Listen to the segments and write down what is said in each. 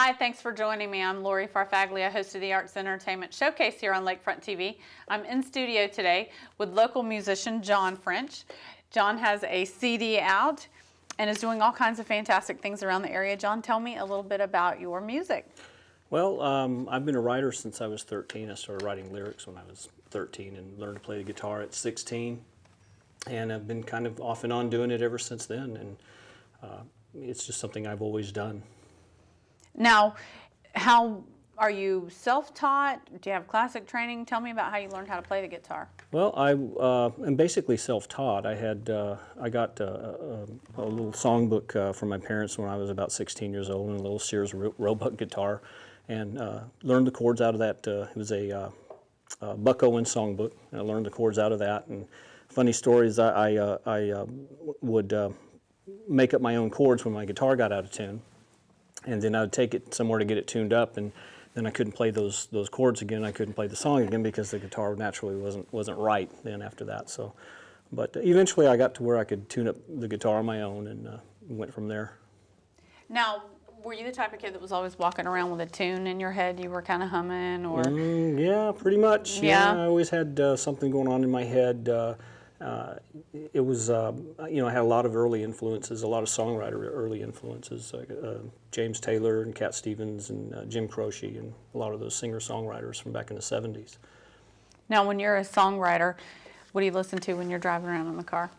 Hi, thanks for joining me. I'm Lori Farfaglia, host of the Arts and Entertainment Showcase here on Lakefront TV. I'm in studio today with local musician John French. John has a CD out and is doing all kinds of fantastic things around the area. John, tell me a little bit about your music. Well, I've been a writer since I was 13. I started writing lyrics when I was 13 and learned to play the guitar at 16. And I've been kind of off and on doing it ever since then. And it's just something I've always done. Now, how are you self-taught? Do you have classic training? Tell me about how you learned how to play the guitar. Well, I am basically self-taught. I got a little songbook from my parents when I was about 16 years old, and a little Sears Roebuck guitar, and learned the chords out of that. It was a Buck Owens songbook, and I learned the chords out of that. And funny story is I would make up my own chords when my guitar got out of tune, and then I would take it somewhere to get it tuned up, and then I couldn't play those chords again. I couldn't play the song again because the guitar naturally wasn't right then after that. So, but eventually I got to where I could tune up the guitar on my own, and went from there. Now, were you the type of kid that was always walking around with a tune in your head? You were kind of humming, or? Yeah, pretty much. Yeah. I always had something going on in my head. It was, I had a lot of early influences, a lot of songwriter early influences, like James Taylor and Cat Stevens and Jim Croce and a lot of those singer-songwriters from back in the 70s. Now, when you're a songwriter, what do you listen to when you're driving around in the car?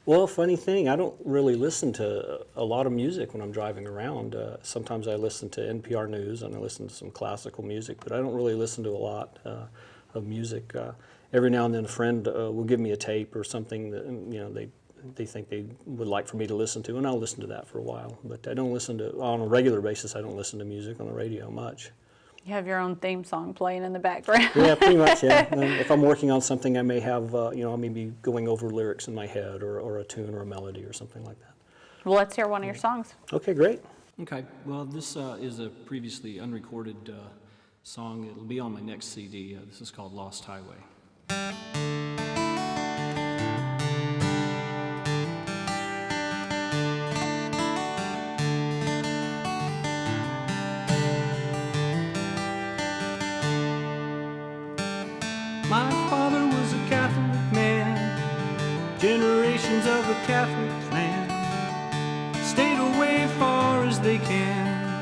Well, funny thing, I don't really listen to a lot of music when I'm driving around. Sometimes I listen to NPR News and I listen to some classical music, but I don't really listen to a lot of music. Every now and then a friend will give me a tape or something that they think they would like for me to listen to, and I'll listen to that for a while. But I don't listen to, on a regular basis, I don't listen to music on the radio much. You have your own theme song playing in the background. Yeah, pretty much, yeah. If I'm working on something, I may have, I may be going over lyrics in my head or a tune or a melody or something like that. Well, let's hear one of your songs. Okay, great. Okay, well, this is a previously unrecorded song. It'll be on my next CD. This is called Lost Highway. My father was a Catholic man, generations of a Catholic clan, stayed away far as they can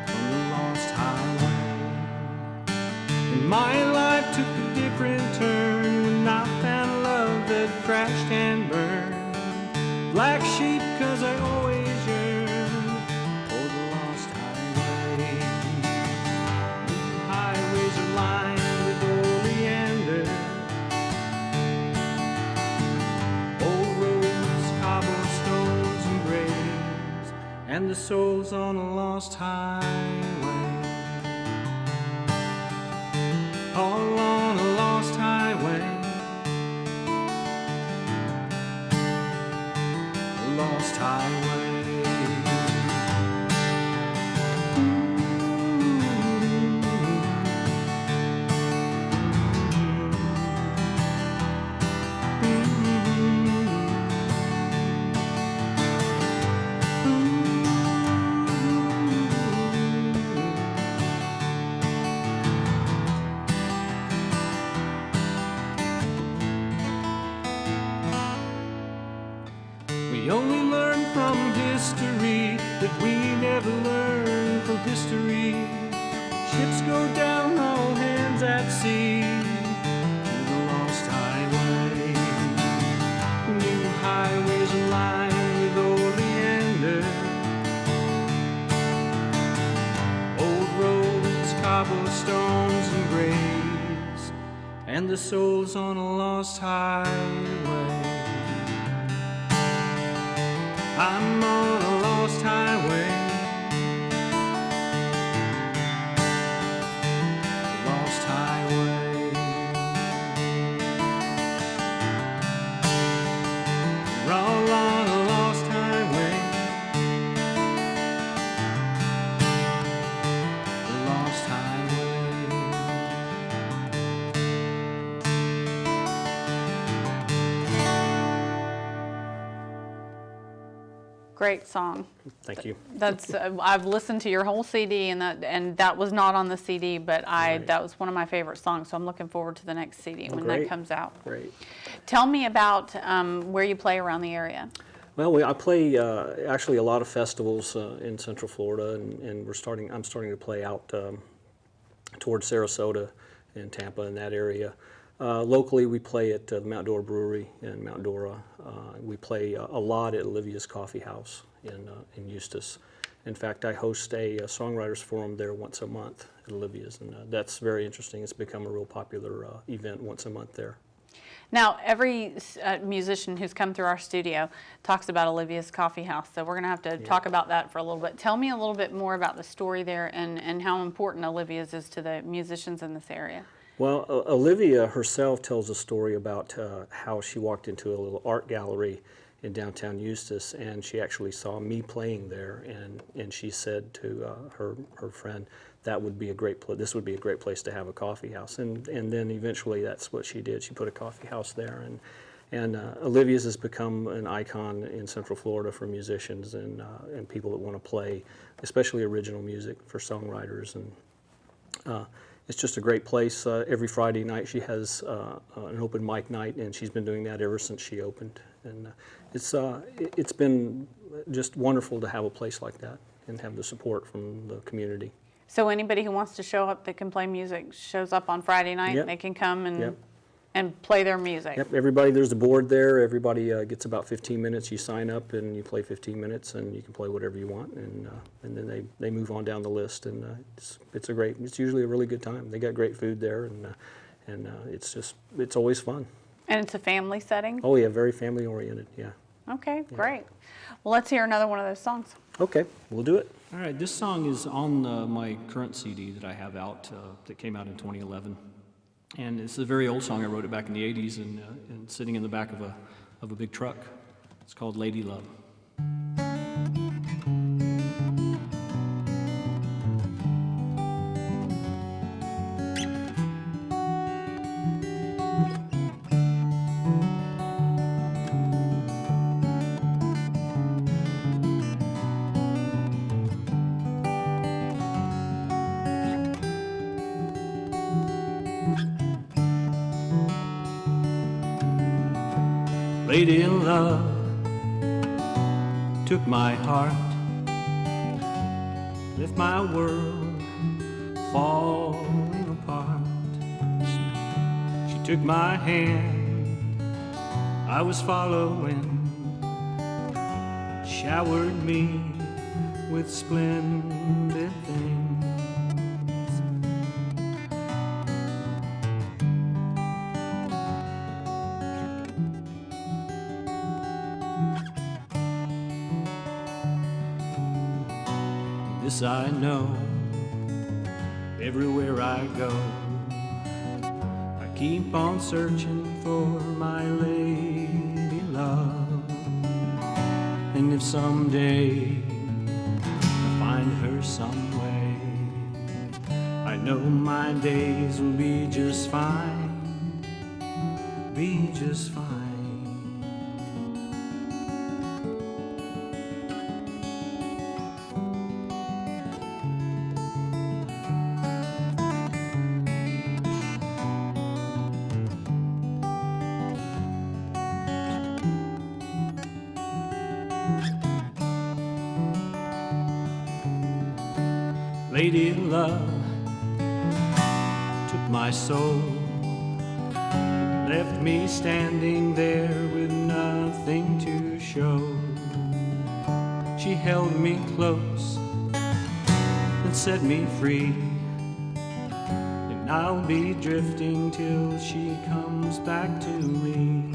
from the lost highway. And my life took a different turn when I found love that crashed and burned. Black sheep, 'cause I always yearned for the lost highway. New highways are lined with oleander, old roads, cobblestones and graves, and the souls on a lost highway. All on a lost highway, a lost highway. We only learn from history that we never learn from history. Ships go down, all hands at sea, to the lost highway. New highways are lined with oleander, old roads, cobblestones and graves, and the souls on a lost highway. I'm on a lost highway, lost highway. We're all on a lost highway, lost highway. Great song. Thank you. That's I've listened to your whole CD, and that was not on the CD, but Right. that was one of my favorite songs. So I'm looking forward to the next CD when that great. comes out. Great. Tell me about where you play around the area. Well, I play actually a lot of festivals in Central Florida, and I'm starting to play out towards Sarasota and Tampa in that area. Locally, we play at the Mount Dora Brewery in Mount Dora. We play a lot at Olivia's Coffee House in Eustis. In fact, I host a songwriters forum there once a month at Olivia's, and that's very interesting. It's become a real popular event once a month there. Now, every musician who's come through our studio talks about Olivia's Coffee House, so we're going to have to talk about that for a little bit. Tell me a little bit more about the story there and how important Olivia's is to the musicians in this area. Well, Olivia herself tells a story about how she walked into a little art gallery in downtown Eustis, and she actually saw me playing there, and she said to her friend, that would be a great this would be a great place to have a coffee house, and then eventually that's what she did. She put a coffee house there, and Olivia's has become an icon in Central Florida for musicians and people that want to play, especially original music for songwriters, and it's just a great place. Every Friday night she has an open mic night, and she's been doing that ever since she opened, and it's been just wonderful to have a place like that and have the support from the community. So anybody who wants to show up that can play music shows up on Friday night. Yep. They can come and Yep. and play their music. Yep, everybody, there's a board there. Everybody gets about 15 minutes. You sign up and you play 15 minutes, and you can play whatever you want, and then they move on down the list, and it's usually a really good time. They got great food there, and it's always fun. And it's a family setting? Oh yeah, very family oriented, yeah. Okay, great. Well, let's hear another one of those songs. Okay, we'll do it. All right, this song is on my current CD that I have out that came out in 2011. And it's a very old song. I wrote it back in the 80s and sitting in the back of a big truck. It's called Lady Love. Lady Love took my heart, left my world falling apart. She took my hand, I was following, showered me with splendid things. This I know, everywhere I go, I keep on searching for my lady love. And if someday I find her some way, I know my days will be just fine, be just fine. Lady Love took my soul, left me standing there with nothing to show. She held me close and set me free, and I'll be drifting till she comes back to me.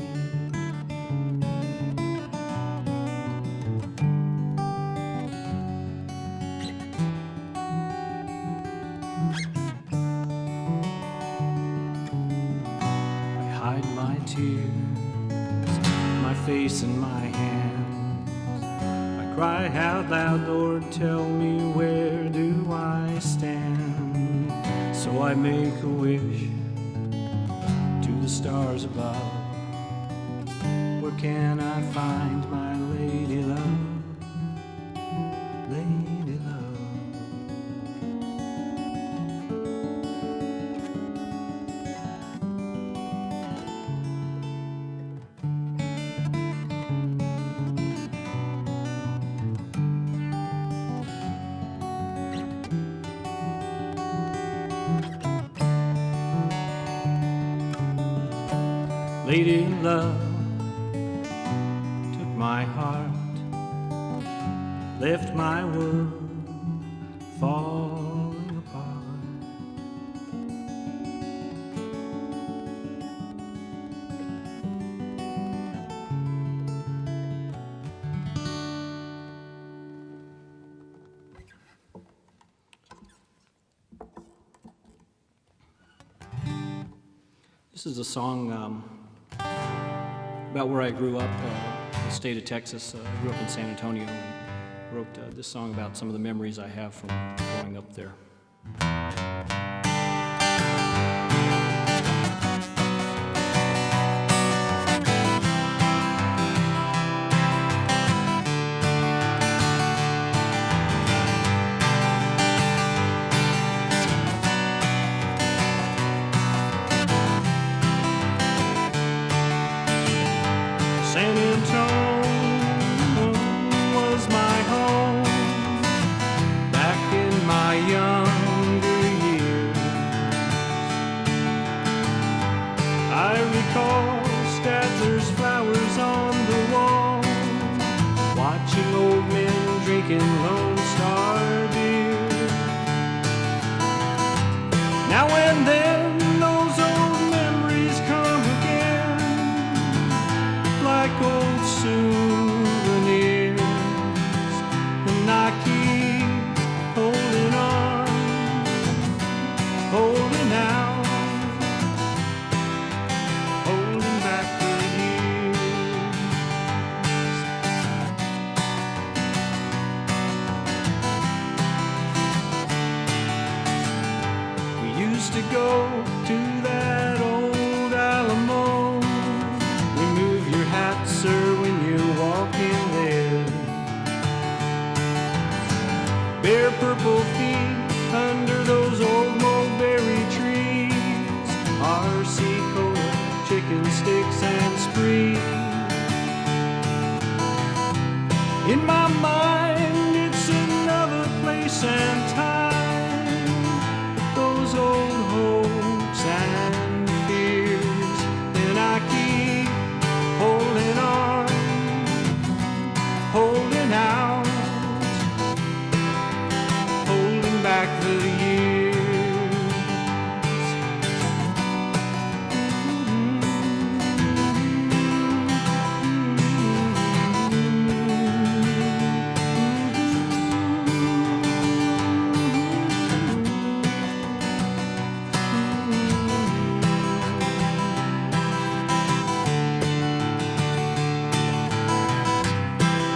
My tears, my face in my hands, I cry out loud, Lord, tell me where do I stand? So I make a wish to the stars above, where can I find my lady love? Lady love took my heart, left my world falling apart. This is a song about where I grew up, the state of Texas. I grew up in San Antonio and wrote this song about some of the memories I have from growing up there. San Antonio was my home back in my younger years. I recall Stadler's flowers on the wall, watching old men drinking Lone Star beer. Now and then those old memories come again, like old souvenirs, and I keep holding on, holding out, holding back the years. We used to go to that old Alamo. Remove your hat, sir, when you're walking there. Bare purple feet under those old mulberry trees. RC Cola, chicken sticks, and spree. In my mind, it's another place and time. Those old hopes and fears, and I keep holding on, holding out, holding back the years.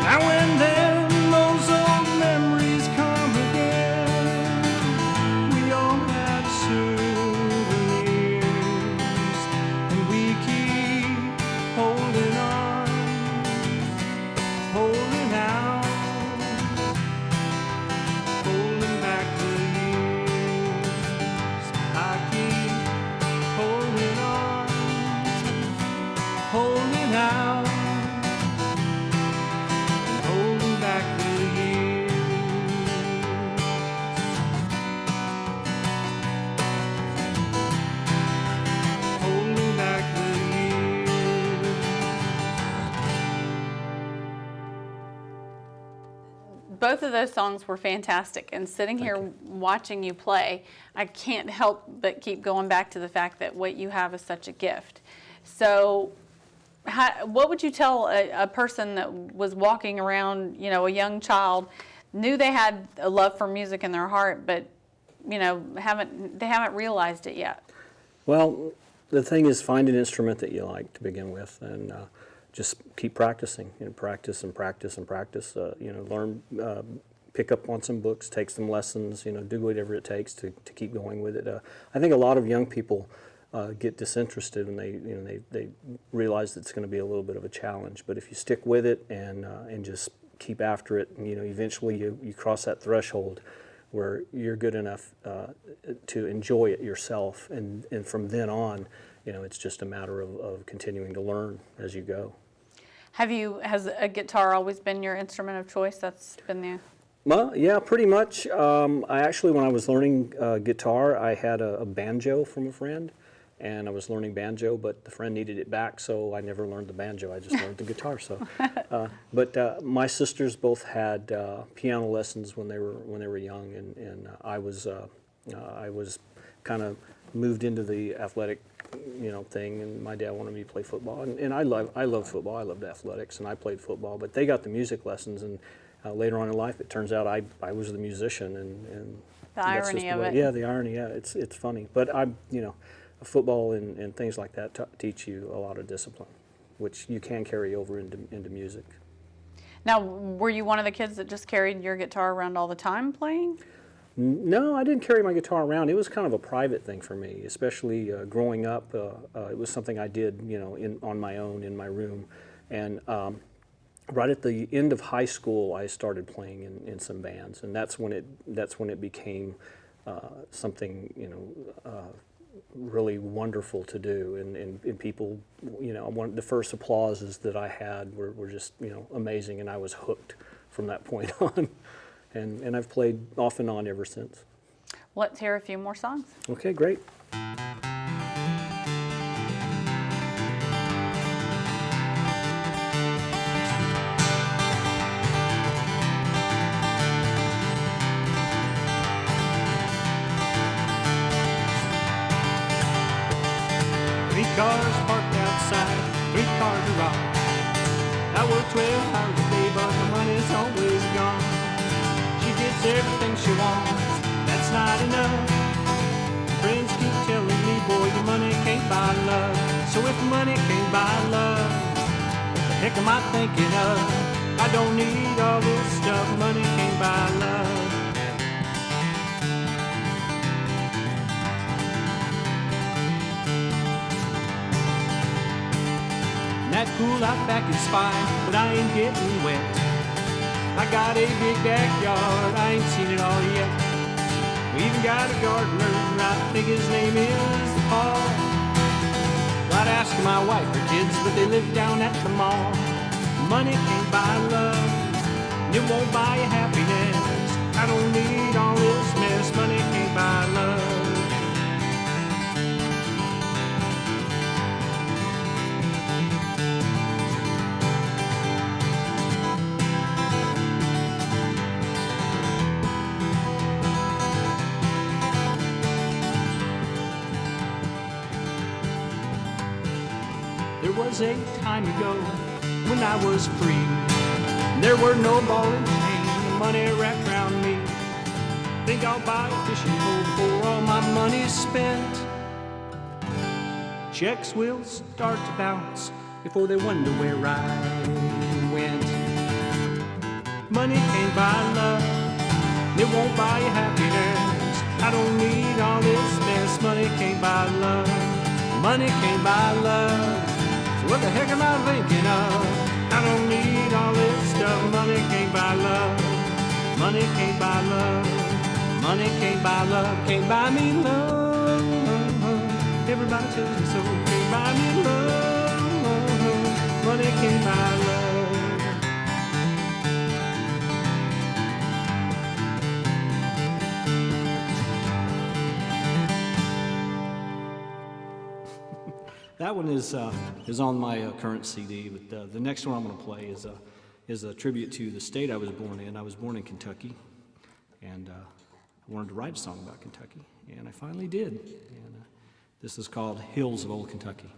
Now and then those old memories come again. We all have souvenirs, and we keep holding on, holding out, holding back the years. I keep holding on, holding out, holding back the years. Holding back the years. Both of those songs were fantastic, and sitting here watching you play, I can't help but keep going back to the fact that what you have is such a gift. So what would you tell a person that was walking around, you know, a young child, knew they had a love for music in their heart, but, you know, they haven't realized it yet? Well, the thing is, find an instrument that you like to begin with, and just keep practicing. You know, practice and practice and practice. You know, learn, pick up on some books, take some lessons. You know, do whatever it takes to keep going with it. I think a lot of young people get disinterested when they realize that it's going to be a little bit of a challenge. But if you stick with it and just keep after it, and, you know, eventually you cross that threshold where you're good enough to enjoy it yourself, and from then on, you know, it's just a matter of continuing to learn as you go. Has a guitar always been your instrument of choice? That's been the... Well, yeah, pretty much. I actually, when I was learning guitar, I had a banjo from a friend, and I was learning banjo, but the friend needed it back, so I never learned the banjo. I just learned the guitar. So, but my sisters both had piano lessons when they were young, and I was kind of moved into the athletic, thing. And my dad wanted me to play football, and I loved football. I loved athletics, and I played football. But they got the music lessons, and later on in life, it turns out I was the musician, and The that's irony just of the way, it. yeah, the irony. Yeah, it's funny, but football and things like that teach you a lot of discipline, which you can carry over into music. Now, were you one of the kids that just carried your guitar around all the time playing? No, I didn't carry my guitar around. It was kind of a private thing for me, especially growing up. It was something I did, on my own in my room, and right at the end of high school, I started playing in some bands, and that's when it became something, really wonderful to do, and people, the first applauses that I had were just, amazing, and I was hooked from that point on, and I've played off and on ever since. Let's hear a few more songs. Okay, great. Three cars parked outside, 3-car garage. I work 12 hours a day, but the money's always gone. She gets everything she wants, that's not enough. Friends keep telling me, boy, your money can't buy love. So if money can't buy love, what the heck am I thinking of? I don't need all this stuff, money can't buy love. That pool out back is fine, but I ain't getting wet. I got a big backyard, I ain't seen it all yet. We even got a gardener, I think his name is Paul. I'd ask my wife or kids, but they live down at the mall. Money can't buy love, it won't buy you happiness. I don't need all this mess, money can't buy love. There was a time ago when I was free. There were no ball and chain, the money wrapped around me. Think I'll buy a fishing pole before all my money's spent. Checks will start to bounce before they wonder where I went. Money can't buy love, it won't buy you happiness. I don't need all this mess, money can't buy love. Money can't buy love. What the heck am I thinking of? I don't need all this stuff. Money can't buy love. Money can't buy love. Money can't buy love. Can't buy me love. Everybody tells me so. Can't buy me love. Money can't buy love. That one is on my current CD, but the next one I'm going to play is a tribute to the state I was born in. I was born in Kentucky, and I wanted to write a song about Kentucky, and I finally did. And this is called Hills of Old Kentucky.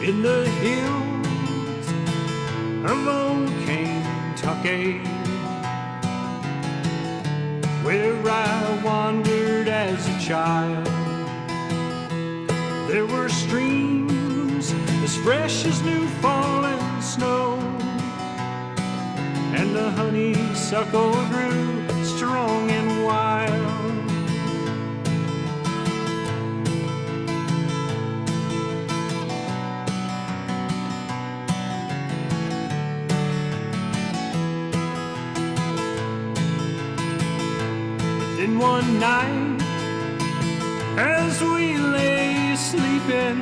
In the hills of old Kentucky, where I wandered as a child, there were streams as fresh as new fallen snow, and the honeysuckle grew strong and wild. Then one night, as we lay sleeping,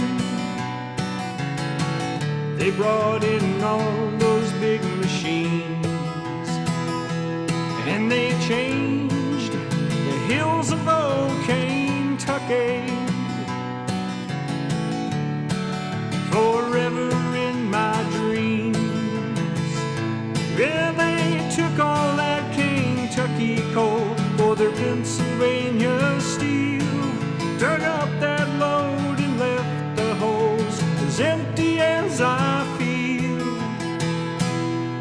they brought in all those big machines, and they changed the hills of old Kentucky forever in my dreams. Yeah, they took all that Kentucky coal for their Pennsylvania steel, dug up that load and left the holes as empty as I feel.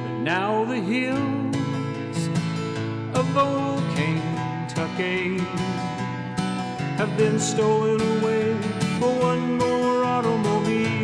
But now the hills of old Kentucky have been stolen away for one more automobile.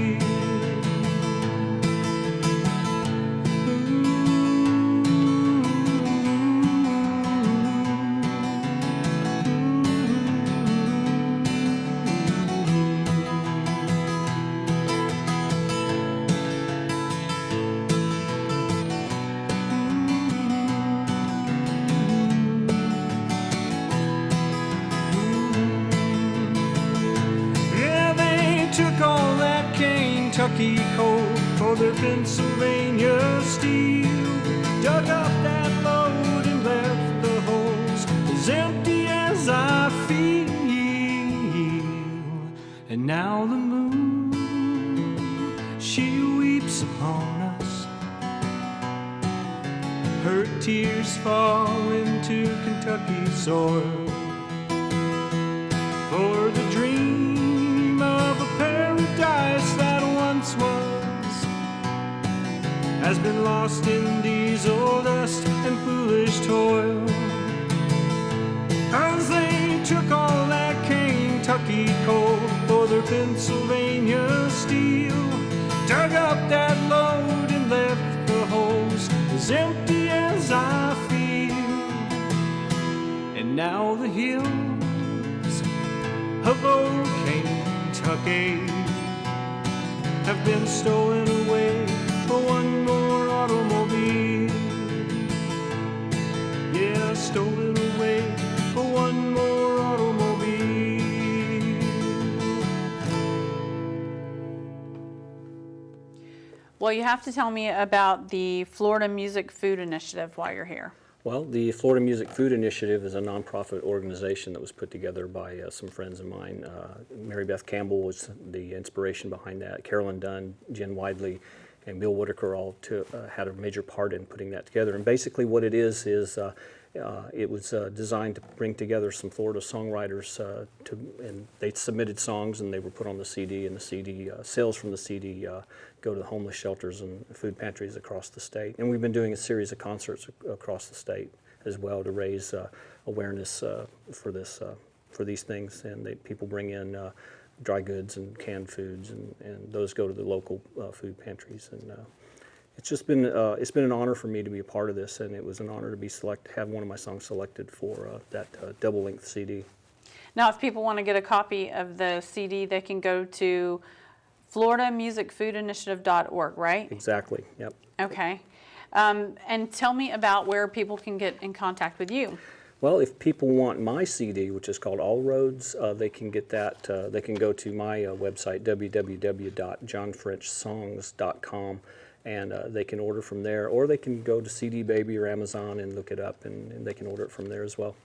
Took all that Kentucky coal for their Pennsylvania steel, dug up that load and left the holes as empty as I feel. And now the moon, she weeps upon us. Her tears fall into Kentucky soil for the dream of a paradise that once was has been lost in diesel dust and foolish toil. As they took all that Kentucky coal for their Pennsylvania steel, dug up that load and left the holes as empty as I feel. And now the hills of old Kentucky have been stolen away for one more automobile. Yeah, stolen away for one more automobile. Well, you have to tell me about the Florida Music Food Initiative while you're here. Well, the Florida Music Food Initiative is a nonprofit organization that was put together by some friends of mine. Mary Beth Campbell was the inspiration behind that. Carolyn Dunn, Jen Widley, and Bill Whitaker all had a major part in putting that together. And basically what it is it was designed to bring together some Florida songwriters, and they submitted songs and they were put on the CD, and the CD sales from the CD go to the homeless shelters and food pantries across the state. And we've been doing a series of concerts across the state as well to raise awareness for these things. And people bring in dry goods and canned foods, and those go to the local food pantries. And it's just been it's been an honor for me to be a part of this, and it was an honor to be have one of my songs selected for that double-length CD. Now, if people want to get a copy of the CD, they can go to FloridaMusicFoodInitiative.org, right? Exactly. Yep. Okay. And tell me about where people can get in contact with you. Well, if people want my CD, which is called All Roads, they can get that. They can go to my website, www.johnfrenchsongs.com, and they can order from there. Or they can go to CD Baby or Amazon and look it up, and they can order it from there as well.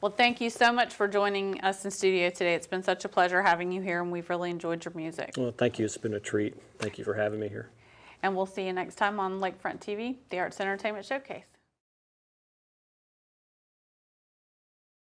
Well, thank you so much for joining us in studio today. It's been such a pleasure having you here, and we've really enjoyed your music. Well, thank you. It's been a treat. Thank you for having me here. And we'll see you next time on Lakefront TV, the Arts Entertainment Showcase.